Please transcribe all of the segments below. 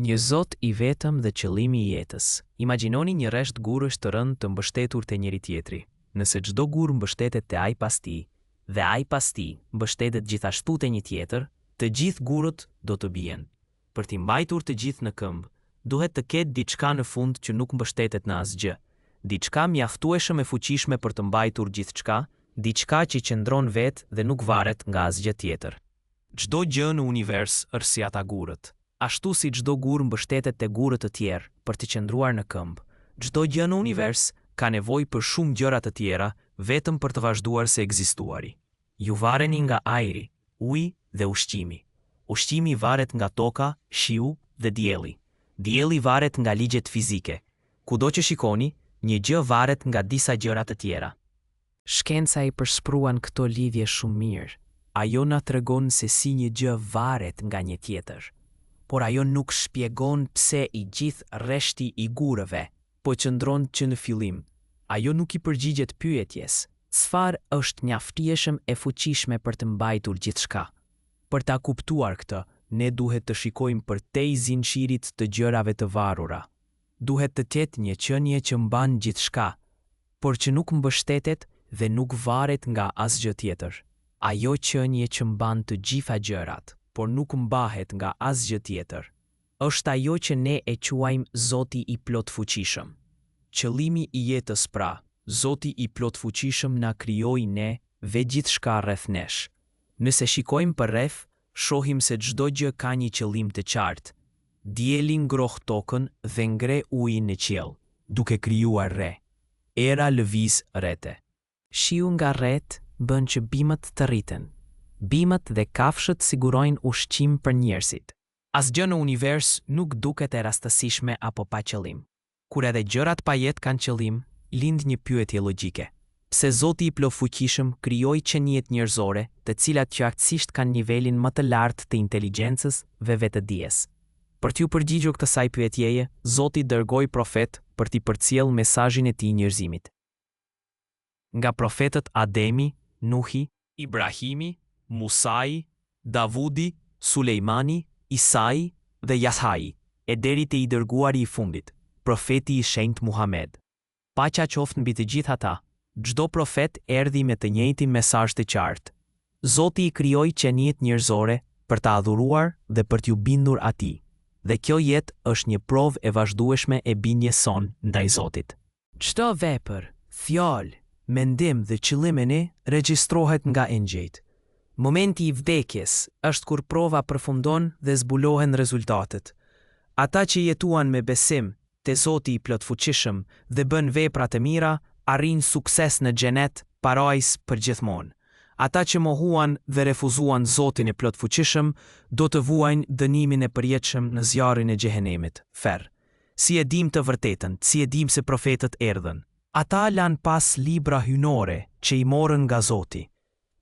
Një Zot i vetëm dhe qëllimi i jetës. Imagjinoni një rresht gurësh të rënd të mbështetur te njëri tjetri. Nëse çdo gur mbështetet te ai pas tij, dhe ai pas tij mbështetet gjithashtu te një tjetër, të gjithë gurët do të bien. Për t'i mbajtur të gjithë në këmbë, duhet të ketë diçka në fund që nuk mbështetet në asgjë. Diçka mjaftueshëm e fuqishme për të mbajtur gjithçka, diçka që qëndron vetë dhe nuk varet nga asgjë tjetër. Çdo gjë në univers është si ata gurët. Ashtu si çdo gur mbështetet te gurët të tjerë për të qëndruar në këmbë, çdo gjë në univers ka nevojë për shumë gjëra të tjera vetëm për të vazhduar se ekzistuari. Ju vareni nga ajri, uji dhe ushqimi. Ushqimi varet nga toka, shiu dhe dielli. Dielli varet nga ligjet fizike. Kudo që shikoni, një gjë varet nga disa gjëra të tjera. Shkenca i përshpruan këto lidhje shumë mirë. Ajo na tregon se si një gjë varet nga një tjetër. Por ajo nuk shpjegon pse i gjithë rreshti i gurëve po qëndron që në fillim. Ajo nuk i përgjigjet pyetjes: çfarë është mjaftueshëm e fuqishme për të mbajtur gjithçka? Për ta kuptuar këtë, ne duhet të shikojmë përtej zinxhirit të gjërave të varura. Duhet të ketë një qenie që mban gjithçka, por që nuk mbështetet dhe nuk varet nga asgjë tjetër. Ajo qenie që mban të gjitha gjërat, por nuk mbahet nga asgjë tjetër. Është ajo që ne e quajmë Zoti i plot fuqishëm. Qëllimi i jetës pra, Zoti i plot fuqishëm na krijoi ne dhe gjithçka rreth nesh. Nëse shikojmë përreth, shohim se çdo gjë ka një qëllim të qartë. Dielli ngroh tokën dhe ngre ujin në qiell, duke krijuar re. Era lëviz rrete. Shiu nga rret bën që bimët të rriten. Bimët dhe kafshët sigurojnë ushqim për njerëzit. Asgjë në univers nuk duket e rastësishme apo pa qëllim. Kur edhe gjërat pa jetë kanë qëllim, lind një pyetje logjike. Pse Zoti i plot fuqishëm krijoi qeniet njerëzore, të cilat qartësisht kanë nivelin më të lartë të inteligjencës dhe vetëdijes? Për t'ju përgjigjur kësaj pyetjeje, Zoti dërgoi profet për t'i përcjell mesazhin e tij njerëzimit. Nga profetët Ademi, Nuhi, Ibrahimi, Musai, Davudi, Sulejmani, Isai dhe Jashai, e deri te i dërguari i fundit, profeti i shenjtë Muhammed. Paqja qoftë mbi të gjithë ata. Çdo profet erdhi me të njëjtin mesazh të qartë. Zoti i krijoi qeniet njerëzore për ta adhuruar dhe për t'ju bindur atij. Dhe kjo jetë është një provë e vazhdueshme e bindjes son ndaj Zotit. Çdo vepër, fjalë, mendim dhe qëllim e ne regjistrohet nga engjëjt. Momenti i vdekjes është kur prova përfundon dhe zbulohen rezultatet. Ata që jetuan me besim te Zoti i plot fuqishëm dhe bën vepra të mira, arrin sukses në xhenet, parajs për gjithmonë. Ata që mohuan dhe refuzuan Zotin e plot fuqishëm, do të vuajnë dënimin e përjetshëm në zjarrin e xhehenemit, ferr. Si e dim të vërtetën, si e dim se profetët erdhën? Ata lan pas libra hynore që i morën nga Zoti.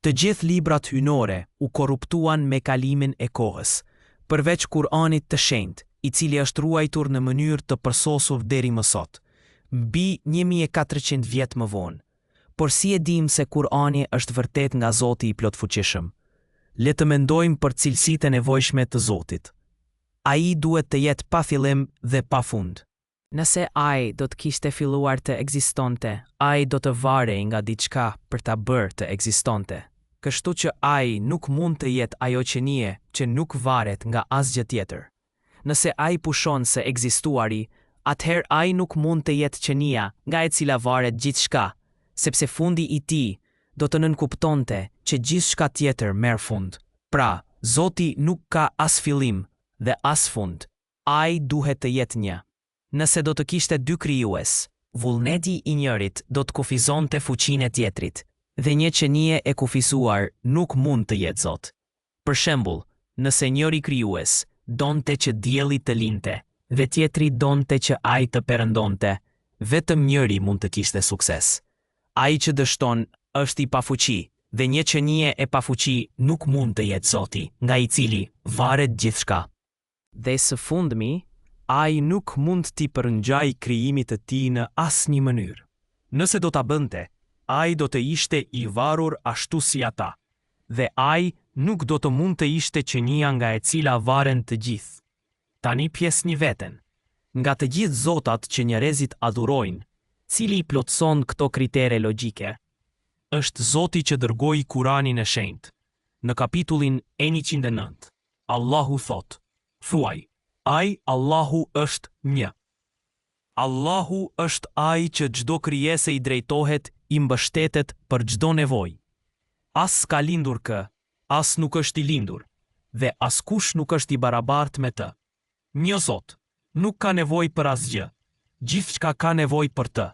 Të gjithë librat hynore u korruptuan me kalimin e kohës, përveç Kur'anit të shenjtë, i cili është ruajtur në mënyrë të përsosur deri më sot, mbi 1400 vjet më vonë. Por si e dim se Kur'ani është vërtet nga Zoti i plot fuqishëm? Le të mendojmë për cilësitë e nevojshme të Zotit. Ai duhet të jetë pa fillim dhe pa fund. Nëse ai do të kishte filluar të ekzistonte, ai do të varej nga diçka për ta bërë të ekzistonte. Kështu që ai nuk mund të jetë ajo qenie që nuk varet nga asgjë tjetër. Nëse ai pushon se ekzistuari, atëherë ai nuk mund të jetë qenia nga e cila varet gjithçka, sepse fundi i tij do të nënkuptonte që gjithçka tjetër merr fund. Pra, Zoti nuk ka as fillim dhe as fund. Ai duhet të jetë një. Nëse do të kishte dy krijues, vullneti i njërit do të kufizonte fuqinë e tjetrit, dhe një qenie e kufizuar nuk mund të jetë Zot. Për shembull, nëse njëri krijues donte që dielli të linte dhe tjetri donte që ai të perëndonte, vetëm njëri mund të kishte sukses. Ai që dështon është i pafuqi dhe një qenie e pafuqi nuk mund të jetë Zoti, nga i cili varet gjithçka. Dhe së fundmi, ai nuk mund t'i përngjaj krijimit të tij në asnjë mënyrë. Nëse do ta bënte, ai do të ishte i varur ashtu si ata, dhe ai nuk do të mund të ishte qenia nga e cila varen të gjithë. Tani pjesni veten. Nga të gjithë zotat që njerëzit adhurojnë, cili i plotëson këto kritere logjike? Është Zoti që dërgoi Kuranin e shenjtë. Në kapitullin 109, Allahu thot: thuaj, ai Allahu është një. Allahu është ai që çdo krijese i drejtohet, i mbështetet për çdo nevojë. As s'ka lindur kë, as nuk është i lindur, dhe askush nuk është i barabartë me të. Një Zot, nuk ka nevojë për asgjë. Gjithçka ka nevojë për të.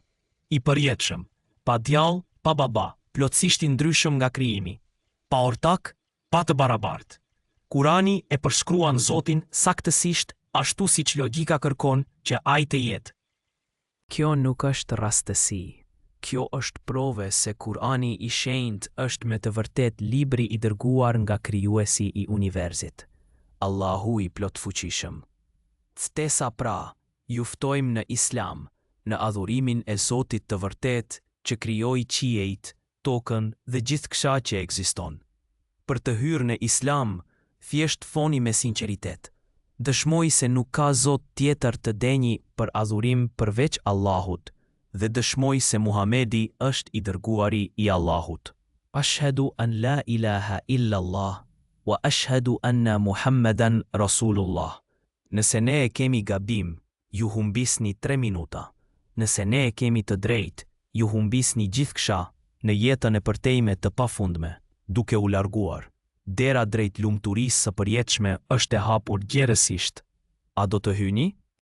I përjetshëm, pa djallë, pa baba, plotësisht i ndryshëm nga krijimi. Pa ortak, pa të barabartë. Kurani e përshkruan Zotin saktësisht ashtu siç logjika kërkon që ai të jetë. Kjo nuk është rastësi. Kjo është prove se Kurani i shenjtë është me të vërtet libri i dërguar nga krijuesi i universit, Allahu i plotfuqishëm. Stesa pra, ju ftojmë në Islam, në adhurimin e Zotit të vërtet që krijoi qiejt, tokën dhe gjithçka që ekziston. Për të hyrë në Islam, thjesht foni me sinqeritet. Dëshmoj se nuk ka Zot tjetër të denjë për adhurim përveç Allahut, dhe dëshmoj se Muhamedi është i dërguari i Allahut. Ashhadu an la ilaha illa Allah, wa ashhadu anna Muhammadan Rasulullah. Nëse ne e kemi gabim, ju humbisni 3 minuta. Nëse ne e kemi të drejtë, ju humbisni gjithçka në jetën e përtejme të pafundme, duke u larguar. Dera drejt lumturisë së përjetshme është e hapur gjerësisht. A do të hyni?